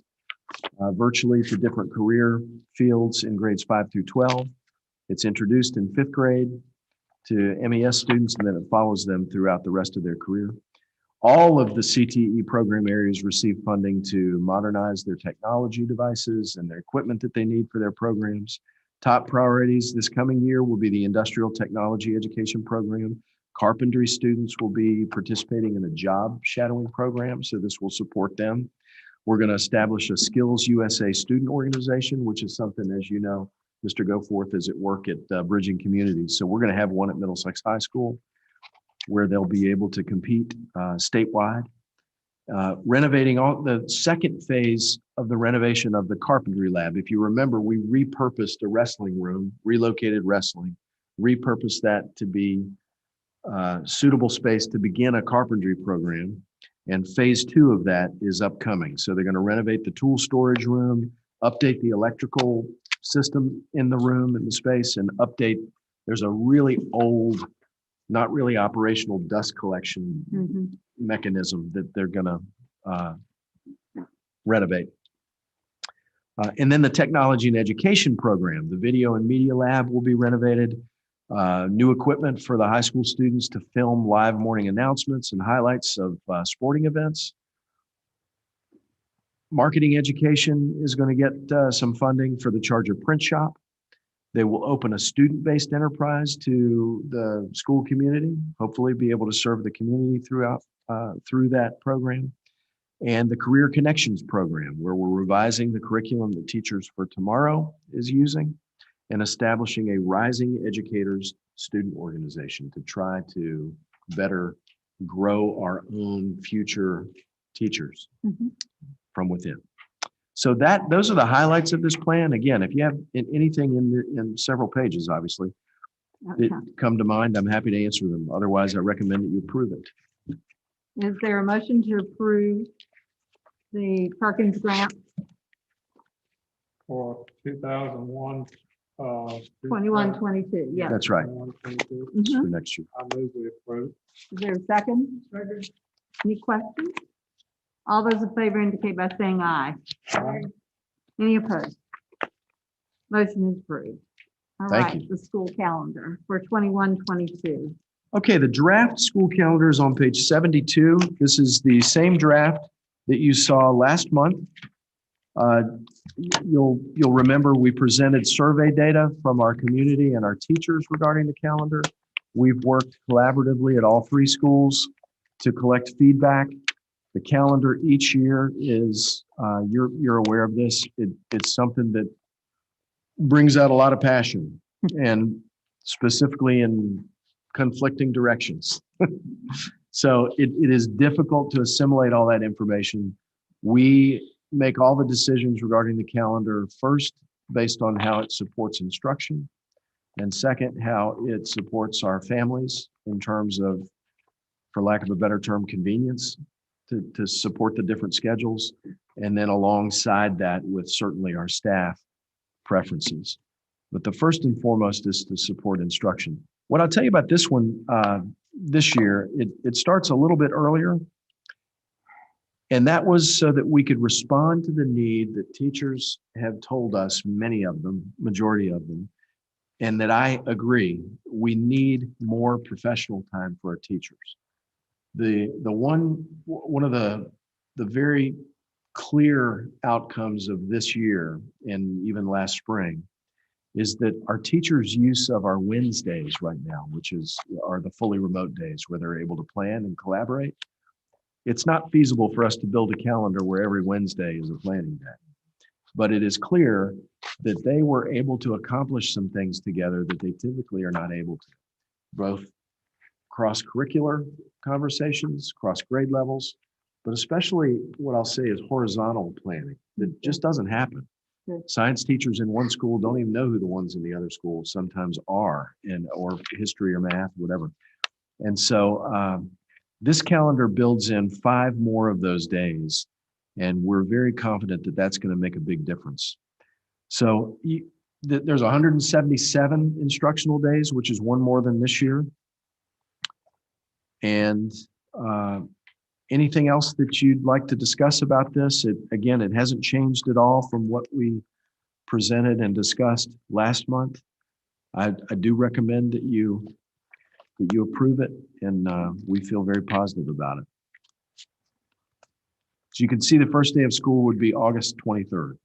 virtually to different career fields in grades 5 through 12. It's introduced in 5th grade to MES students, and then it follows them throughout the rest of their career. All of the CTE program areas receive funding to modernize their technology devices and their equipment that they need for their programs. Top priorities this coming year will be the industrial technology education program. Carpentry students will be participating in a job shadowing program, so this will support them. We're going to establish a Skills USA student organization, which is something, as you know, Mr. Goforth is at work at Bridging Communities. So we're going to have one at Middlesex High School where they'll be able to compete statewide. Renovating the second phase of the renovation of the carpentry lab. If you remember, we repurposed a wrestling room, relocated wrestling, repurposed that to be suitable space to begin a carpentry program. And phase 2 of that is upcoming. So they're going to renovate the tool storage room, update the electrical system in the room, in the space, and update. There's a really old, not really operational dust collection mechanism that they're going to renovate. And then the technology and education program, the video and media lab will be renovated. New equipment for the high school students to film live morning announcements and highlights of sporting events. Marketing education is going to get some funding for the Charger print shop. They will open a student-based enterprise to the school community, hopefully be able to serve the community through that program. And the Career Connections program, where we're revising the curriculum that Teachers for Tomorrow is using and establishing a Rising Educators student organization to try to better grow our own future teachers from within. So those are the highlights of this plan. Again, if you have anything in several pages, obviously, that come to mind, I'm happy to answer them. Otherwise, I recommend that you approve it. Is there a motion to approve the Perkins grant For 2001. 21, 22? Yeah. That's right. 21-22. It's for next year. I move we approve. Is there a second? Any questions? All those in favor indicate by saying aye. Aye. Any opposed? Motion is approved. All Thank right, you. the school calendar for 21, 22. Okay, the draft school calendar is on page 72. This is the same draft that you saw last month. You'll remember we presented survey data from our community and our teachers regarding the calendar. We've worked collaboratively at all 3 schools to collect feedback. The calendar each year is, you're aware of this, it's something that brings out a lot of passion and specifically in conflicting directions. So it is difficult to assimilate all that information. We make all the decisions regarding the calendar first based on how it supports instruction, and second, how it supports our families in terms of, for lack of a better term, convenience to support the different schedules, and then alongside that with certainly our staff preferences. But the first and foremost is to support instruction. What I'll tell you about this one this year, it starts a little bit earlier. And that was so that we could respond to the need that teachers have told us, many of them, majority of them, and that I agree, we need more professional time for our teachers. One of the very clear outcomes of this year and even last spring is that our teachers' use of our Wednesdays right now, which are the fully remote days where they're able to plan and collaborate. It's not feasible for us to build a calendar where every Wednesday is a planning day. But it is clear that they were able to accomplish some things together that they typically are not able to, both cross-curricular conversations, cross-grade levels, but especially what I'll say is horizontal planning that just doesn't happen. Science teachers in one school don't even know who the ones in the other school sometimes are, or history or math, whatever. And so This calendar builds in 5 more of those days, and we're very confident that that's going to make a big difference. So there's 177 instructional days, which is one more than this year. And anything else that you'd like to discuss about this? Again, it hasn't changed at all from what we presented and discussed last month. I do recommend that you approve it, and we feel very positive about it. So you can see the first day of school would be August 23rd,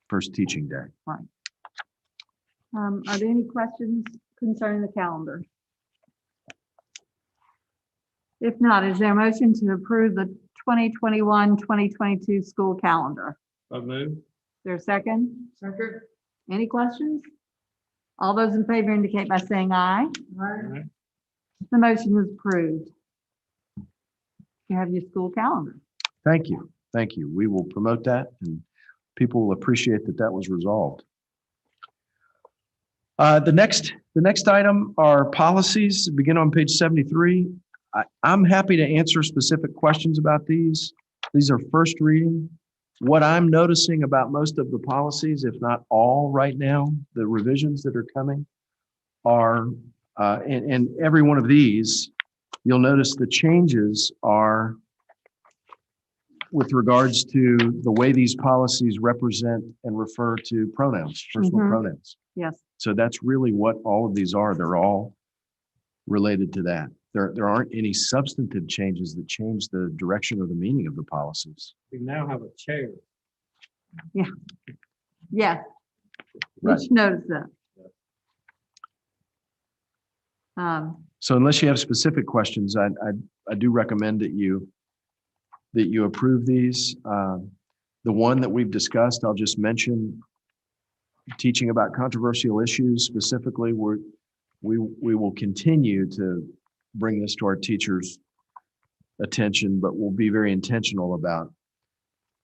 first teaching day. Right. Are there any questions concerning the calendar? If not, is there a motion to approve the 2021-2022 school calendar? So moved. Is there a second? Second. Any questions? All those in favor indicate by saying aye. Aye. The motion is approved. You have your school calendar. Thank you. Thank you. We will promote that, and people will appreciate that that was resolved. The next item are policies. Begin on page 73. I'm happy to answer specific questions about these. These are first reading. What I'm noticing about most of the policies, if not all right now, the revisions that are coming are, and every one of these, you'll notice the changes are with regards to the way these policies represent and refer to pronouns, personal pronouns. Yes. So that's really what all of these are. They're all related to that. There aren't any substantive changes that change the direction or the meaning of the policies. We now have a chair. Yeah. Yes. Right. Just notice that. So unless you have specific questions, I do recommend that you approve these. The one that we've discussed, I'll just mention, teaching about controversial issues specifically. We will continue to bring this to our teachers' attention, but we'll be very intentional about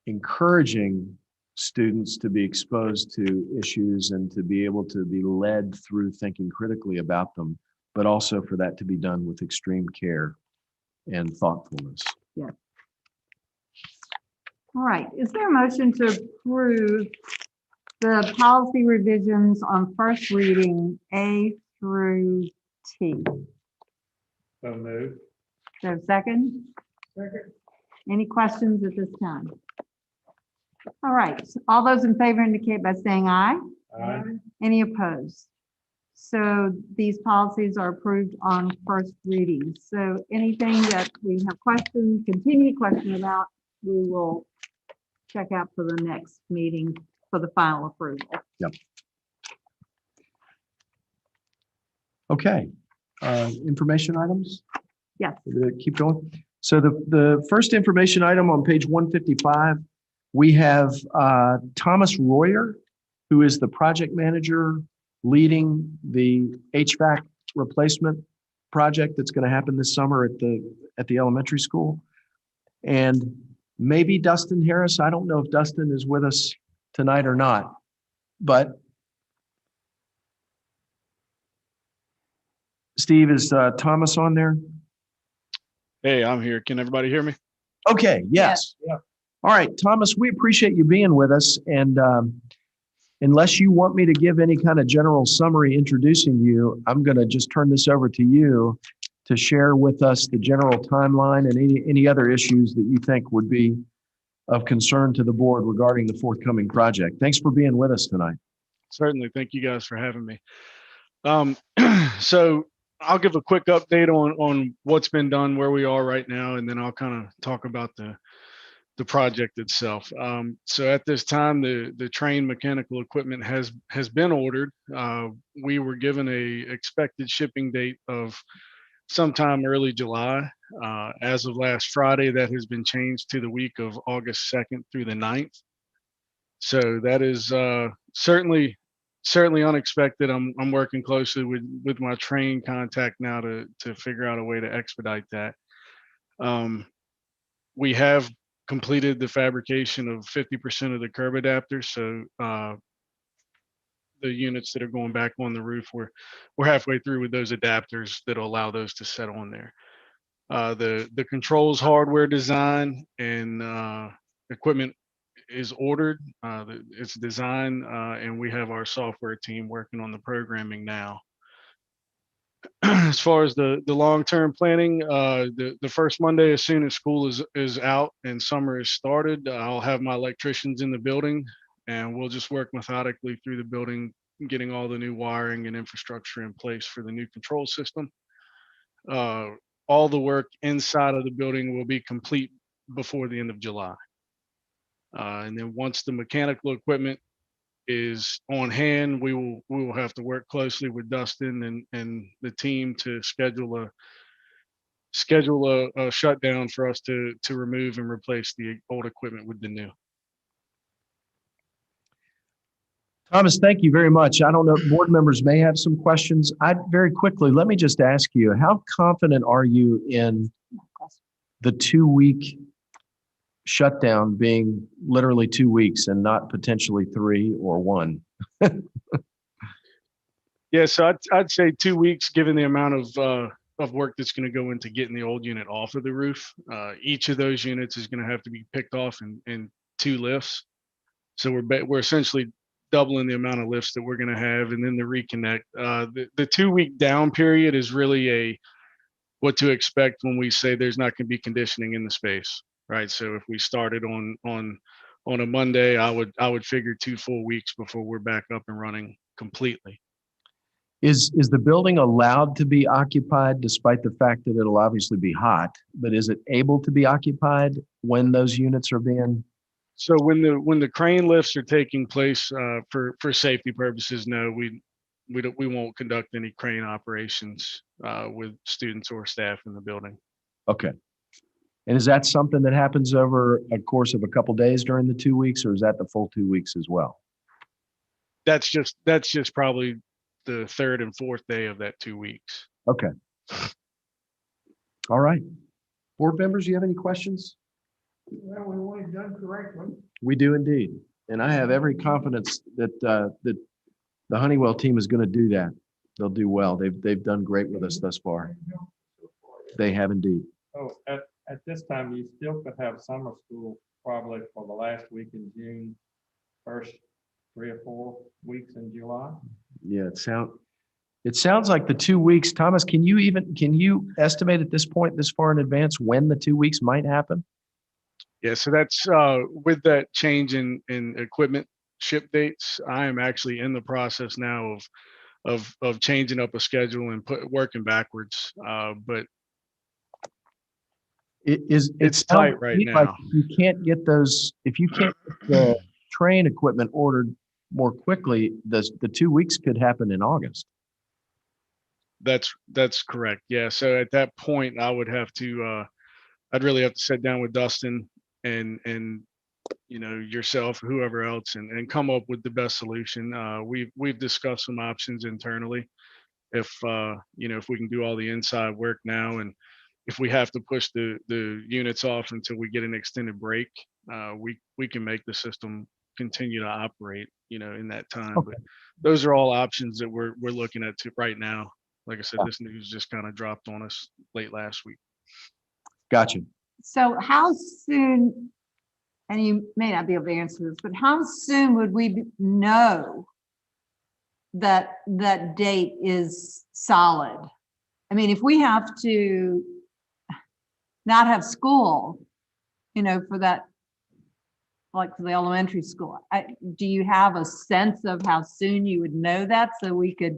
encouraging students to be exposed to issues and to be able to be led through thinking critically about them, but also for that to be done with extreme care and thoughtfulness. Yeah. All right. Is there a motion to approve the policy revisions on first reading A through T? So moved. Is there a second? Second. Any questions at this time? All right. All those in favor indicate by saying aye. Aye. Any opposed? So these policies are approved on first reading. So anything that we have questions, continued question about, we will check out for the next meeting for the final approval. Yep. Okay. Information items? Yes. Keep going. So the first information item on page 155, we have Thomas Royer, who is the project manager leading the HVAC replacement project that's going to happen this summer at the elementary school. And maybe Dustin Harris. I don't know if Dustin is with us tonight or not, but Steve, is Thomas on there? Hey, I'm here. Can everybody hear me? Okay, yes. Yeah. All right, Thomas, we appreciate you being with us. And unless you want me to give any kind of general summary introducing you, I'm going to just turn this over to you to share with us the general timeline and any other issues that you think would be of concern to the board regarding the forthcoming project. Thanks for being with us tonight. Certainly. Thank you guys for having me. So I'll give a quick update on what's been done, where we are right now, and then I'll kind of talk about the project itself. So at this time, the trained mechanical equipment has been ordered. We were given a expected shipping date of sometime early July. As of last Friday, that has been changed to the week of August 2nd through the 9th. So that is certainly unexpected. I'm working closely with my train contact now to figure out a way to expedite that. We have completed the fabrication of 50% of the curb adapters. So the units that are going back on the roof, we're halfway through with those adapters that'll allow those to set on there. The controls hardware design and equipment is ordered. It's designed, and we have our software team working on the programming now. As far as the long-term planning, the first Monday, as soon as school is out and summer is started, I'll have my electricians in the building, and we'll just work methodically through the building, getting all the new wiring and infrastructure in place for the new control system. All the work inside of the building will be complete before the end of July. And then once the mechanical equipment is on hand, we will have to work closely with Dustin and the team to schedule a shutdown for us to remove and replace the old equipment with the new. Thomas, thank you very much. I don't know, board members may have some questions. Very quickly, let me just ask you, how confident are you in the 2-week shutdown being literally 2 weeks and not potentially 3 or 1? Yeah, so I'd say 2 weeks, given the amount of work that's going to go into getting the old unit off of the roof. Each of those units is going to have to be picked off in 2 lifts. So we're essentially doubling the amount of lifts that we're going to have, and then the reconnect. The 2-week down period is really what to expect when we say there's not going to be conditioning in the space, right? So if we started on a Monday, I would figure 2 full weeks before we're back up and running completely. Is the building allowed to be occupied despite the fact that it'll obviously be hot, but is it able to be occupied when those units are being? So when the crane lifts are taking place, for safety purposes, no, we won't conduct any crane operations with students or staff in the building. Okay. And is that something that happens over a course of a couple days during the 2 weeks, or is that the full 2 weeks as well? That's just probably the 3rd and 4th day of that 2 weeks. Okay. All right. Board members, you have any questions? Well, we want it done correctly. We do indeed. And I have every confidence that that the Honeywell team is going to do that. They'll do well. They've done great with us thus far. They have indeed. Oh, at this time, you still could have summer school probably for the last week in June, first 3 or 4 weeks in July. Yeah, it sounds like the 2 weeks. Thomas, can you estimate at this point, this far in advance, when the 2 weeks might happen? Yeah, so that's with that change in equipment ship dates. I am actually in the process now of changing up a schedule and working backwards. But it's tight right now. Like you can't get those, if you can't get the train equipment ordered more quickly, the 2 weeks could happen in August. That's correct. Yeah. So at that point, I would have to I'd really have to sit down with Dustin and yourself, whoever else, and come up with the best solution. We've discussed some options internally. If if we can do all the inside work now, and if we have to push the units off until we get an extended break, we can make the system continue to operate, in that time. Okay. But those are all options that we're looking at right now. Like I said, this news just kind of dropped on us late last week. Gotcha. So how soon, and you may not be able to answer this, but how soon would we know that that date is solid? I mean, if we have to not have school, for that, like for the elementary school, do you have a sense of how soon you would know that so we could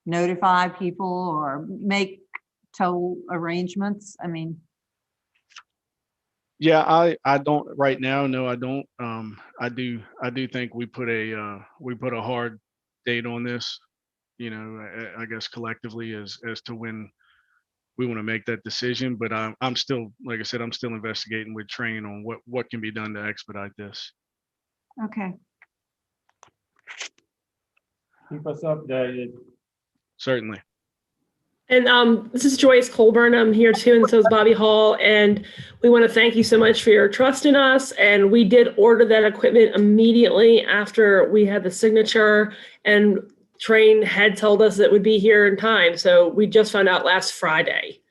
notify people or make toll arrangements? I mean. Yeah, I don't right now. No, I don't. I do think we put a hard date on this, I guess collectively as to when we want to make that decision. But I'm still, like I said, I'm still investigating with Train on what can be done to expedite this. Okay. Keep us updated. Certainly. And this is Joyce Colburn. I'm here too, and so is Bobby Hall. And we want to thank you so much for your trust in us. And we did order that equipment immediately after we had the signature, and Train had told us it would be here in time. So we just found out last Friday.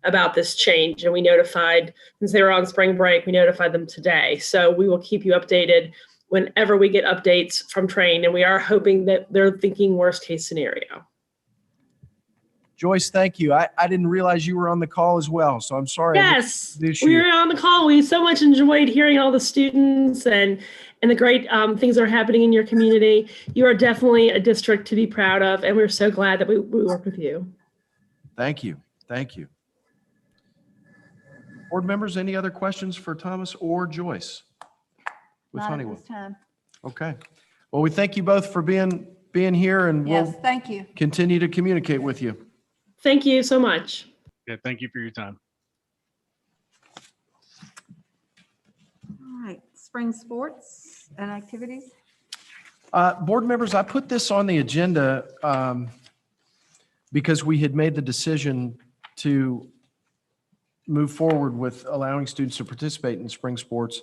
about this change, and we notified, since they were on spring break, we notified them today. So we will keep you updated whenever we get updates from Train, and we are hoping that they're thinking worst case scenario. Joyce, thank you. I didn't realize you were on the call as well, so I'm sorry. Yes, This we year. were on the call. We so much enjoyed hearing all the students and the great things that are happening in your community. You are definitely a district to be proud of, and we're so glad that we work with you. Thank you. Thank you. Board members, any other questions for Thomas or Joyce? With Not at Honeywell. this time. Okay. Well, we thank you both for being here, and Yes, we'll thank you. continue to communicate with you. Thank you so much. Yeah, thank you for your time. All right, spring sports and activities. Board members, I put this on the agenda because we had made the decision to move forward with allowing students to participate in spring sports.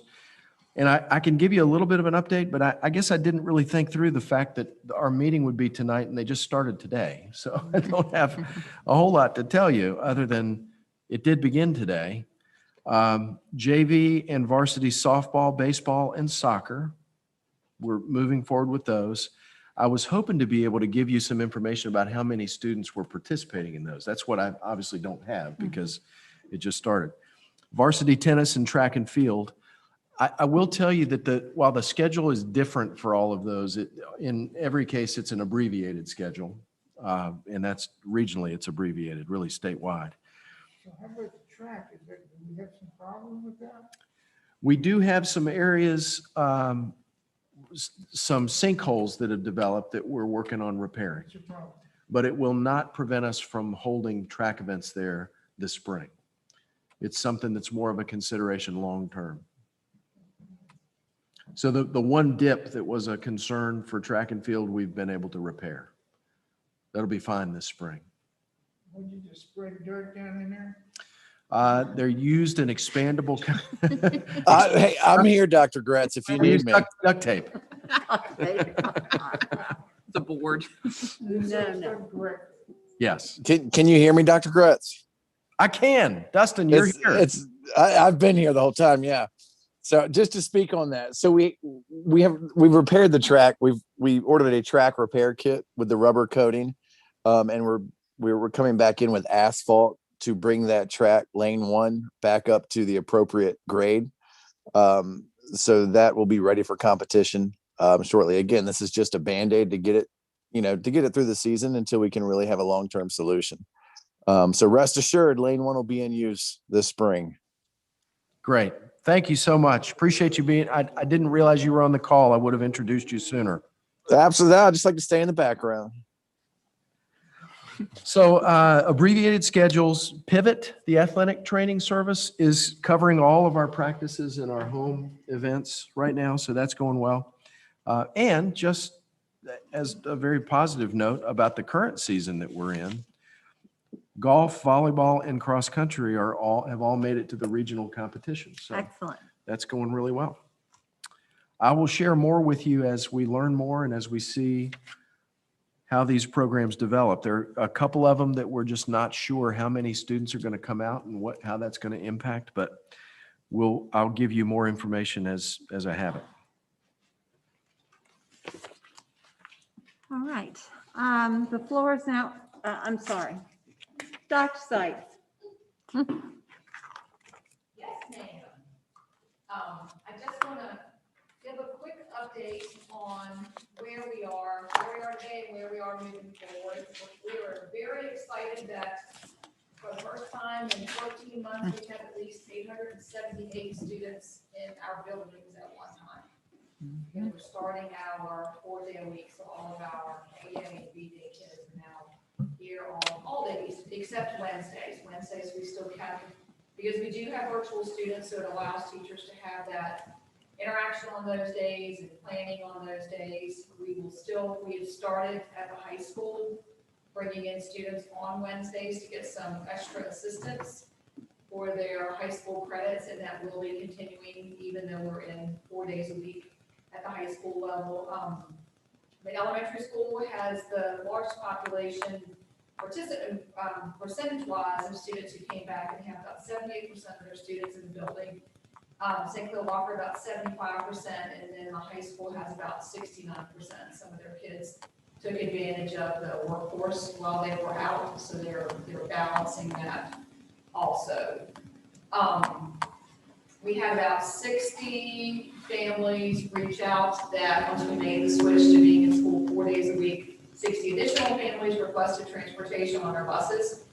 And I can give you a little bit of an update, but I guess I didn't really think through the fact that our meeting would be tonight and they just started today. So I don't have a whole lot to tell you other than it did begin today. JV and varsity softball, baseball, and soccer, we're moving forward with those. I was hoping to be able to give you some information about how many students were participating in those. That's what I obviously don't have because it just started. Varsity tennis and track and field. I will tell you that while the schedule is different for all of those, in every case, it's an abbreviated schedule. And that's regionally, it's abbreviated, really statewide. So how about the track? Do we have some problem with that? We do have some areas, some sinkholes that have developed that we're working on repairing. What's the problem? But it will not prevent us from holding track events there this spring. It's something that's more of a consideration long-term. So the one dip that was a concern for track and field, we've been able to repair. That'll be fine this spring. Would you just spread dirt down in there? They're used an expandable. Hey, I'm here, Dr. Gretz, if you We need use me. duct tape. The board. No. Yes. Can you hear me, Dr. Gretz? I can. Dustin, you're here. I've been here the whole time. Yeah. So just to speak on that, so we've repaired the track. We ordered a track repair kit with the rubber coating, and we're coming back in with asphalt to bring that track lane 1 back up to the appropriate grade. So that will be ready for competition shortly. Again, this is just a Band-Aid to get it through the season until we can really have a long-term solution. So rest assured, lane 1 will be in use this spring. Great. Thank you so much. Appreciate you being, I didn't realize you were on the call. I would have introduced you sooner. Absolutely. I just like to stay in the background. So abbreviated schedules. Pivot, the athletic training service, is covering all of our practices and our home events right now. So that's going well. And just as a very positive note about the current season that we're in, golf, volleyball, and cross country have all made it to the regional competition. So Excellent. that's going really well. I will share more with you as we learn more and as we see how these programs develop. There are a couple of them that we're just not sure how many students are going to come out and how that's going to impact, but I'll give you more information as I have it. All right. The floor is now, I'm sorry. Dr. Sykes. Yes, ma'am. I just want to give a quick update on where we are today, and where we are moving forward. We were very excited that for the first time in 14 months, we had at least 878 students in our buildings at one time. And we're starting our 4-day-a-week, so all of our A.A. and B.Day kids are now here on all days except Wednesdays. Wednesdays we still have, because we do have virtual students, so it allows teachers to have that interaction on those days and planning on those days. We have started at the high school, bringing in students on Wednesdays to get some extra assistance for their high school credits, and that will be continuing even though we're in 4 days a week at the high school level. The elementary school has the largest population percentage-wise of students who came back, and have about 78% of their students in the building. St. Clair Walker about 75%, and then the high school has about 69%. Some of their kids took advantage of the workforce while they were out, so they're balancing that also. We had about 60 families reach out that once we made the switch to being in school 4 days a week, 60 additional families requested transportation on our buses.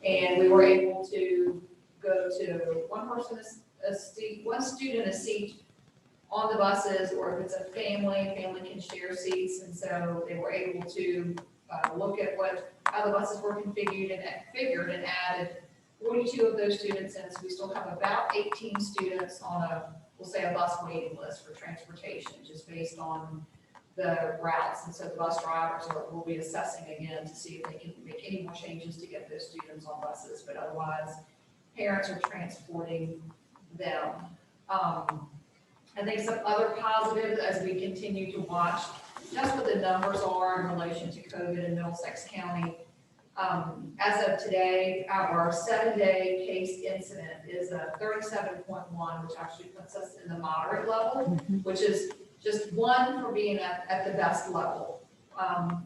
And we were able to go to one student a seat on the buses, or if it's a family can share seats. And so they were able to look at how the buses were configured and added 42 of those students in. So we still have about 18 students on we'll say a bus waiting list for transportation, just based on the routes. And so the bus drivers will be assessing again to see if they can make any more changes to get those students on buses, but otherwise parents are transporting them. I think some other positives as we continue to watch just what the numbers are in relation to COVID in Middlesex County. As of today, our 7-day case incident is a 37.1, which actually puts us in the moderate level, which is just one for being at the best level,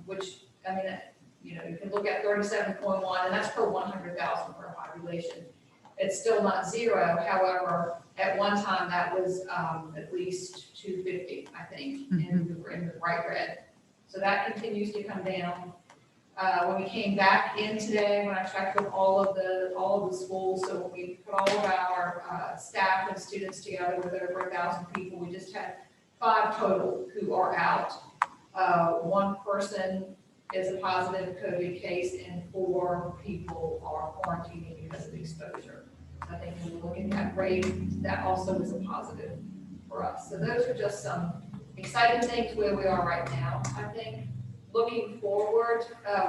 which, I mean, you can look at 37.1, and that's per 100,000 per population. It's still not zero. However, at one time that was at least 250, I think, and we were in the bright red. So that continues to come down. When we came back in today, when I checked with all of the schools, so when we put all of our staff and students together with over 1,000 people, we just had 5 total who are out. 1 person is a positive COVID case, and 4 people are quarantining because of exposure. I think when we're looking at rate, that also is a positive for us. So those are just some exciting things where we are right now. I think looking forward,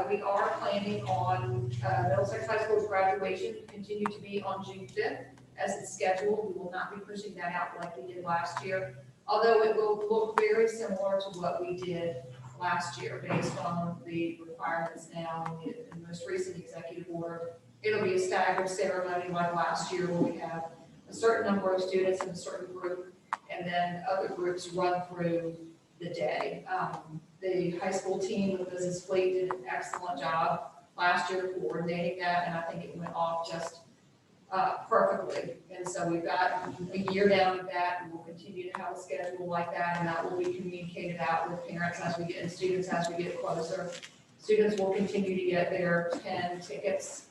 we are planning on Middlesex High School's graduation to continue to be on June 5th as it's scheduled. We will not be pushing that out like we did last year, although it will look very similar to what we did last year based on the requirements now in the most recent executive order. It'll be a staggered ceremony like last year, where we have a certain number of students in a certain group, and then other groups run through the day. The high school team with Mrs. Fleet did an excellent job last year coordinating that, and I think it went off just perfectly. And so we've got a year down with that, and we'll continue to have a schedule like that, and that will be communicated out with parents as we get, and students as we get closer. Students will continue to get their 10 tickets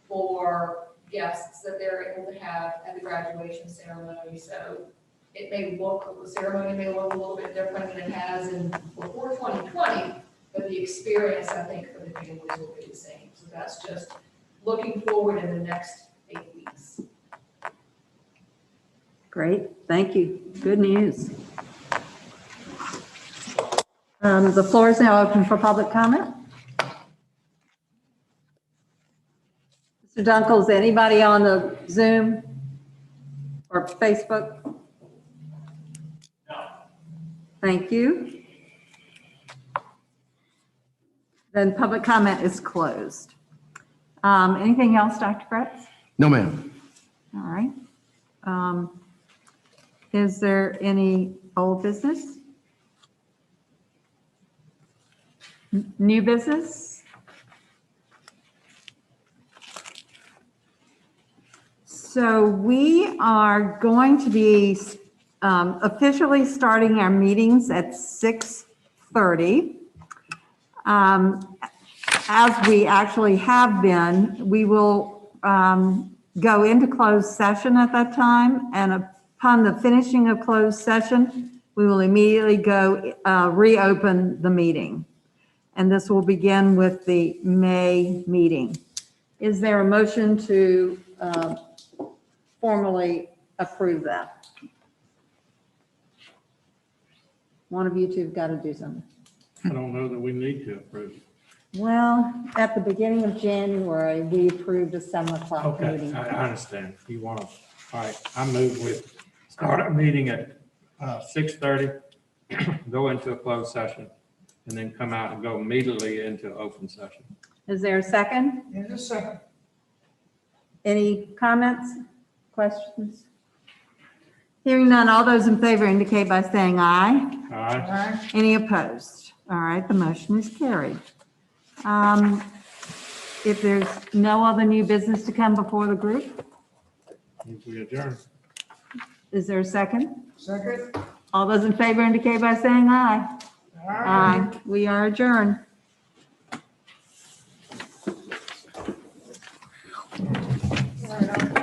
for guests that they're able to have at the graduation ceremony. So it may look, the ceremony may look a little bit different than it has before 2020, but the experience, I think, for the families will be the same. So that's just looking forward in the next 8 weeks. Great, thank you. Good news. The floor is now open for public comment. Mr. Dunkel, is anybody on the Zoom or Facebook? No. Thank you. Then public comment is closed. Anything else, Dr. Kretz? No, ma'am. All right. Is there any old business? New business? So we are going to be officially starting our meetings at 6:30. As we actually have been, we will go into closed session at that time, and upon the finishing of closed session, we will immediately go reopen the meeting. And this will begin with the May meeting. Is there a motion to formally approve that? One of you two have got to do something. I don't know that we need to approve. Well, at the beginning of January, we approved a 7 o'clock Okay, meeting. I understand. You want to, all right, I move with start a meeting at 6:30, go into a closed session, and then come out and go immediately into open session. Is there a second? In a second. Any comments, questions? Hearing none, all those in favor indicate by saying aye. Aye. Any opposed? All right, the motion is carried. If there's no other new business to come before the group, We adjourn. is there a second? Second. All those in favor indicate by saying aye. Aye. We are adjourned. All right,